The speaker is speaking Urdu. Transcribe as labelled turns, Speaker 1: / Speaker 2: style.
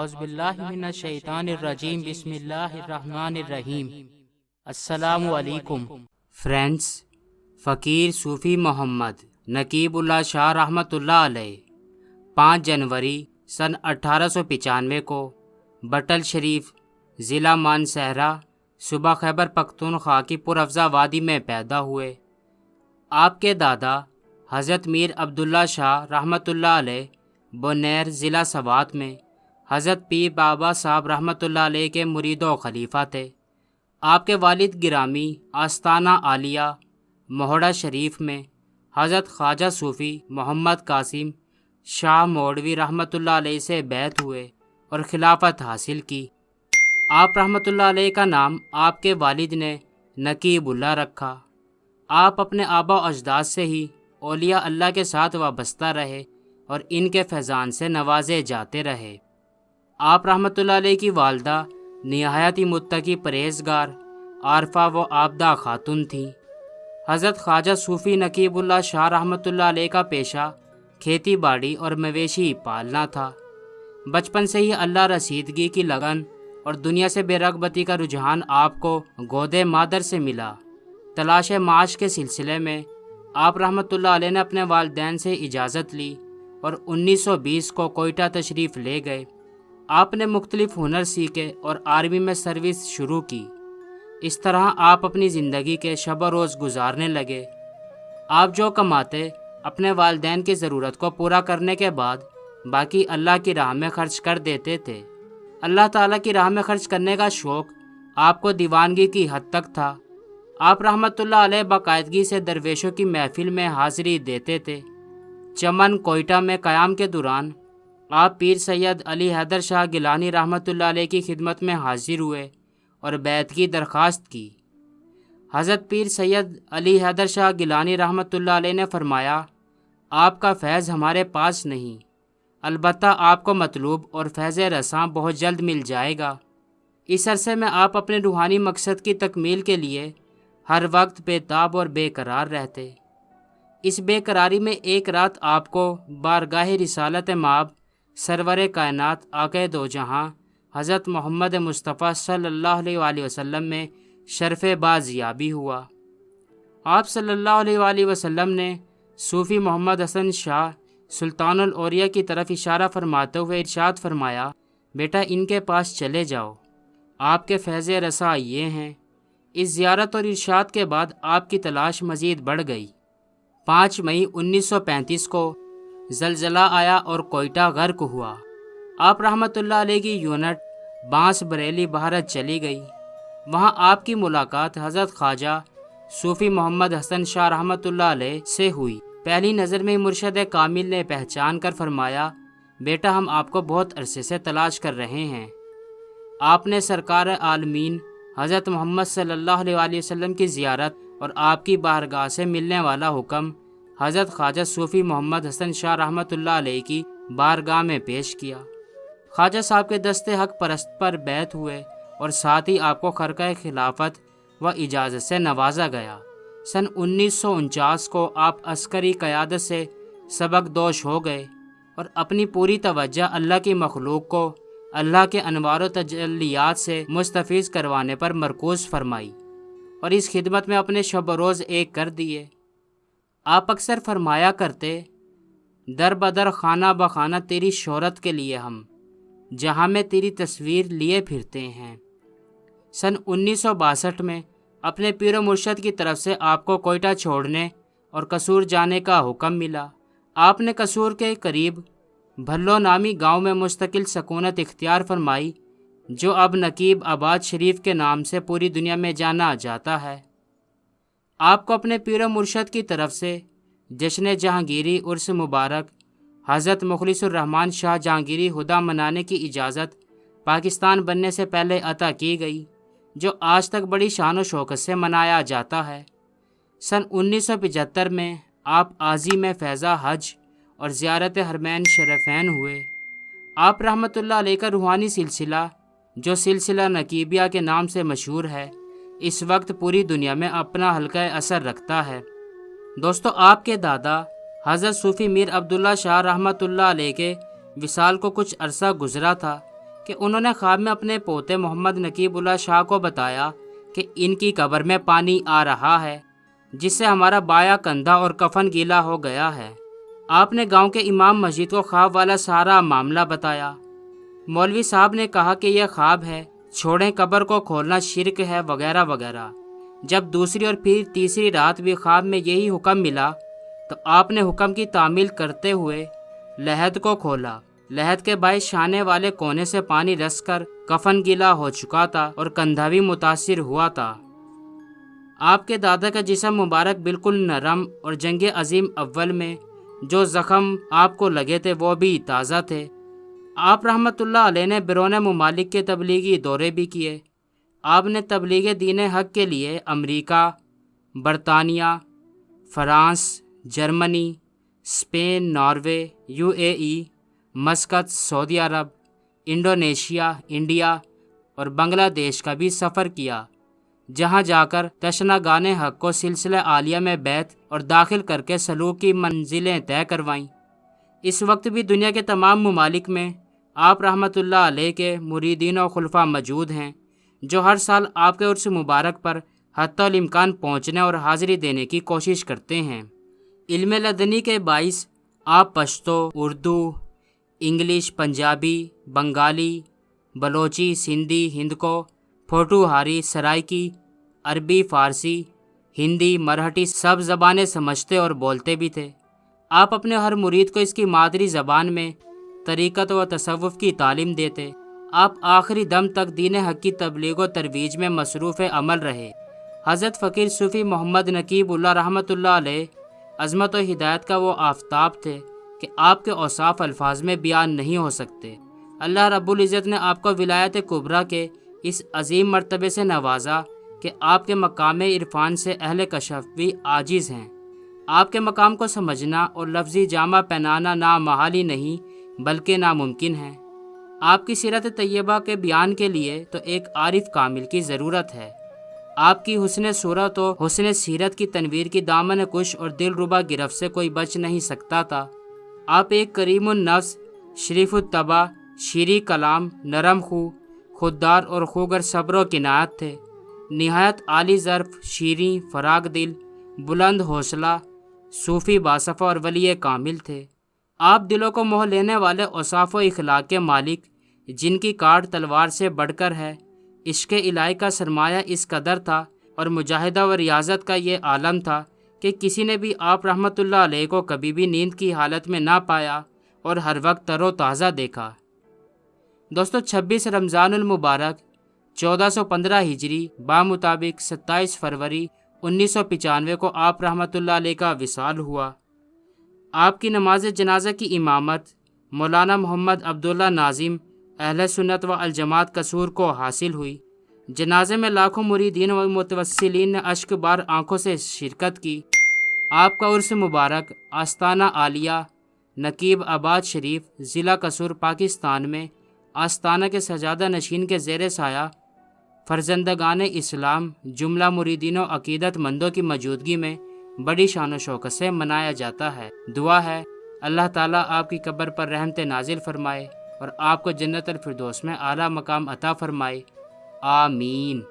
Speaker 1: اعوذ باللہ من الشیطان الرجیم بسم اللہ الرحمن الرحیم۔ السلام علیکم فرینڈز، فقیر صوفی محمد نقیب اللہ شاہ رحمۃ اللہ علیہ 5 جنوری سن 1895 کو بٹل شریف، ضلع مانسہرہ، صوبہ خیبر پختونخوا کی پرافضا وادی میں پیدا ہوئے۔ آپ کے دادا حضرت میر عبداللہ شاہ رحمۃ اللہ علیہ بونیر، ضلع سوات میں حضرت پیر بابا صاحب رحمۃ اللہ علیہ کے مرید و خلیفہ تھے۔ آپ کے والد گرامی آستانہ عالیہ مہوڑا شریف میں حضرت خواجہ صوفی محمد قاسم شاہ مولوی رحمۃ اللہ علیہ سے بیعت ہوئے اور خلافت حاصل کی۔ آپ رحمۃ اللہ علیہ کا نام آپ کے والد نے نقیب اللہ رکھا۔ آپ اپنے آبا و اجداد سے ہی اولیاء اللہ کے ساتھ وابستہ رہے اور ان کے فیضان سے نوازے جاتے رہے۔ آپ رحمۃ اللہ علیہ کی والدہ نہایت ہی متقی، پرہیزگار، عارفہ و عابدہ خاتون تھیں۔ حضرت خواجہ صوفی نقیب اللہ شاہ رحمۃ اللہ علیہ کا پیشہ کھیتی باڑی اور مویشی پالنا تھا۔ بچپن سے ہی اللہ رسیدگی کی لگن اور دنیا سے بے رغبتی کا رجحان آپ کو گودے مادر سے ملا۔ تلاش معاش کے سلسلے میں آپ رحمۃ اللہ علیہ نے اپنے والدین سے اجازت لی اور 1920 کو کوئٹہ تشریف لے گئے۔ آپ نے مختلف ہنر سیکھے اور آرمی میں سروس شروع کی۔ اس طرح آپ اپنی زندگی کے شب و روز گزارنے لگے۔ آپ جو کماتے اپنے والدین کی ضرورت کو پورا کرنے کے بعد باقی اللہ کی راہ میں خرچ کر دیتے تھے۔ اللہ تعالیٰ کی راہ میں خرچ کرنے کا شوق آپ کو دیوانگی کی حد تک تھا۔ آپ رحمۃ اللہ علیہ باقاعدگی سے درویشوں کی محفل میں حاضری دیتے تھے۔ چمن کوئٹہ میں قیام کے دوران آپ پیر سید علی حیدر شاہ گیلانی رحمۃ اللہ علیہ کی خدمت میں حاضر ہوئے اور بیعت کی درخواست کی۔ حضرت پیر سید علی حیدر شاہ گیلانی رحمۃ اللہ علیہ نے فرمایا، آپ کا فیض ہمارے پاس نہیں، البتہ آپ کو مطلوب اور فیض رساں بہت جلد مل جائے گا۔ اس عرصے میں آپ اپنے روحانی مقصد کی تکمیل کے لیے ہر وقت بے تاب اور بے قرار رہتے۔ اس بے قراری میں ایک رات آپ کو بارگاہ رسالت مآب سرور کائنات آقا دو جہاں حضرت محمد مصطفیٰ صلی اللہ علیہ وآلہ وسلم میں شرف بازیابی ہوا۔ آپ صلی اللہ علیہ وآلہ وسلم نے صوفی محمد حسن شاہ سلطان الاولیاء کی طرف اشارہ فرماتے ہوئے ارشاد فرمایا، بیٹا ان کے پاس چلے جاؤ، آپ کے فیض رساں یہ ہیں۔ اس زیارت اور ارشاد کے بعد آپ کی تلاش مزید بڑھ گئی۔ 5 مئی 1935 کو زلزلہ آیا اور کوئٹہ غرق ہوا۔ آپ رحمۃ اللہ علیہ کی یونٹ بانس بریلی بھارت چلی گئی۔ وہاں آپ کی ملاقات حضرت خواجہ صوفی محمد حسن شاہ رحمۃ اللہ علیہ سے ہوئی۔ پہلی نظر میں مرشد کامل نے پہچان کر فرمایا، بیٹا ہم آپ کو بہت عرصے سے تلاش کر رہے ہیں۔ آپ نے سرکار عالمین حضرت محمد صلی اللہ علیہ وآلہ وسلم کی زیارت اور آپ کی بارگاہ سے ملنے والا حکم حضرت خواجہ صوفی محمد حسن شاہ رحمۃ اللہ علیہ کی بارگاہ میں پیش کیا۔ خواجہ صاحب کے دست حق پرست پر بیعت ہوئے اور ساتھ ہی آپ کو خرقہ خلافت و اجازت سے نوازا گیا۔ سن 1949 کو آپ عسکری قیادت سے سبق دوش ہو گئے اور اپنی پوری توجہ اللہ کی مخلوق کو اللہ کے انوار و تجلیات سے مستفیض کروانے پر مرکوز فرمائی اور اس خدمت میں اپنے شب و روز ایک کر دیے۔ آپ اکثر فرمایا کرتے، در بدر خانہ بخانہ تیری شہرت کے لیے ہم جہاں میں تیری تصویر لیے پھرتے ہیں۔ سن 1962 میں اپنے پیر و مرشد کی طرف سے آپ کو کوئٹہ چھوڑنے اور قصور جانے کا حکم ملا۔ آپ نے قصور کے قریب بھلو نامی گاؤں میں مستقل سکونت اختیار فرمائی، جو اب نقیب آباد شریف کے نام سے پوری دنیا میں جانا جاتا ہے۔ آپ کو اپنے پیر و مرشد کی طرف سے جشن جہانگیری عرس مبارک حضرت مخلص الرحمن شاہ جہانگیری ہدا منانے کی اجازت پاکستان بننے سے پہلے عطا کی گئی، جو آج تک بڑی شان و شوکت سے منایا جاتا ہے۔ سن 1975 میں آپ عازم فیضہ حج اور زیارت حرمین شریفین ہوئے۔ آپ رحمۃ اللہ علیہ کا روحانی سلسلہ، جو سلسلہ نقیبیہ کے نام سے مشہور ہے، اس وقت پوری دنیا میں اپنا حلقہ اثر رکھتا ہے۔ دوستو، آپ کے دادا حضرت صوفی میر عبداللہ شاہ رحمۃ اللہ علیہ کے وصال کو کچھ عرصہ گزرا تھا کہ انہوں نے خواب میں اپنے پوتے محمد نقیب اللہ شاہ کو بتایا کہ ان کی قبر میں پانی آ رہا ہے، جس سے ہمارا بایاں کندھا اور کفن گیلا ہو گیا ہے۔ آپ نے گاؤں کے امام مسجد کو خواب والا سارا معاملہ بتایا۔ مولوی صاحب نے کہا کہ یہ خواب ہے، چھوڑیں قبر کو کھولنا شرک ہے وغیرہ وغیرہ۔ جب دوسری اور پھر تیسری رات بھی خواب میں یہی حکم ملا تو آپ نے حکم کی تعمیل کرتے ہوئے لحد کو کھولا۔ لحد کے باعث شانے والے کونے سے پانی رس کر کفن گیلا ہو چکا تھا اور کندھا بھی متاثر ہوا تھا۔ آپ کے دادا کا جسم مبارک بالکل نرم اور جنگ عظیم اول میں جو زخم آپ کو لگے تھے وہ بھی تازہ تھے۔ آپ رحمۃ اللہ علیہ نے بیرون ممالک کے تبلیغی دورے بھی کیے۔ آپ نے تبلیغ دین حق کے لیے امریکہ، برطانیہ، France, Germany, Spain, Norway, UAE، مسقط، سعودی عرب، انڈونیشیا، انڈیا اور بنگلہ دیش کا بھی سفر کیا، جہاں جا کر تشنگان حق کو سلسلہ عالیہ میں بیعت اور داخل کر کے سلوک کی منزلیں طے کروائیں۔ اس وقت بھی دنیا کے تمام ممالک میں آپ رحمۃ اللہ علیہ کے مریدین و خلفاء موجود ہیں، جو ہر سال آپ کے عرس مبارک پر حتی الامکان پہنچنے اور حاضری دینے کی کوشش کرتے ہیں۔ علم لدنی کے باعث آپ پشتو، اردو، انگلش، پنجابی، بنگالی، بلوچی، سندھی، ہندکو، پوٹوہاری، سرائکی، عربی، فارسی، ہندی، مراٹھی سب زبانیں سمجھتے اور بولتے بھی تھے۔ آپ اپنے ہر مرید کو اس کی مادری زبان میں طریقت و تصوف کی تعلیم دیتے۔ آپ آخری دم تک دین حق کی تبلیغ و ترویج میں مصروف عمل رہے۔ حضرت فقیر صوفی محمد نقیب اللہ رحمۃ اللہ علیہ عظمت و ہدایت کا وہ آفتاب تھے کہ آپ کے اوصاف الفاظ میں بیان نہیں ہو سکتے۔ اللہ رب العزت نے آپ کو ولایت کبریٰ کے اس عظیم مرتبے سے نوازا کہ آپ کے مقام عرفان سے اہل کشف بھی عاجز ہیں۔ آپ کے مقام کو سمجھنا اور لفظی جامہ پہنانا نامحال ہی نہیں بلکہ ناممکن ہے۔ آپ کی سیرت طیبہ کے بیان کے لیے تو ایک عارف کامل کی ضرورت ہے۔ آپ کی حسن صورت و حسن سیرت کی تنویر کی دامن کش اور دل ربا گرفت سے کوئی بچ نہیں سکتا تھا۔ آپ ایک کریم النفس، شریف الطبع، شیریں کلام، نرم خو، خوددار اور خوگر صبر و کنایت تھے۔ نہایت عالی ظرف، شیریں، فراغ دل، بلند حوصلہ، صوفی باصفا اور ولی کامل تھے۔ آپ دلوں کو موہ لینے والے اوصاف و اخلاق کے مالک، جن کی کاٹ تلوار سے بڑھ کر ہے۔ عشق الہی کا سرمایہ اس قدر تھا اور مجاہدہ و ریاضت کا یہ عالم تھا کہ کسی نے بھی آپ رحمۃ اللہ علیہ کو کبھی بھی نیند کی حالت میں نہ پایا اور ہر وقت تر و تازہ دیکھا۔ دوستو، 26 رمضان المبارک 1415 ہجری بامطابق 27 فروری 1995 کو آپ رحمۃ اللہ علیہ کا وصال ہوا۔ آپ کی نماز جنازہ کی امامت مولانا محمد عبداللہ ناظم اہل سنت و الجماعت قصور کو حاصل ہوئی۔ جنازے میں لاکھوں مریدین و متوسلین نے اشک بار آنکھوں سے شرکت کی۔ آپ کا عرس مبارک آستانہ عالیہ نقیب آباد شریف، ضلع قصور، پاکستان میں آستانہ کے سجادہ نشین کے زیر سایہ فرزندگان اسلام جملہ مریدین و عقیدت مندوں کی موجودگی میں بڑی شان و شوکت سے منایا جاتا ہے۔ دعا ہے اللہ تعالیٰ آپ کی قبر پر رحمت نازل فرمائے اور آپ کو جنت الفردوس میں اعلیٰ مقام عطا فرمائے۔ آمین۔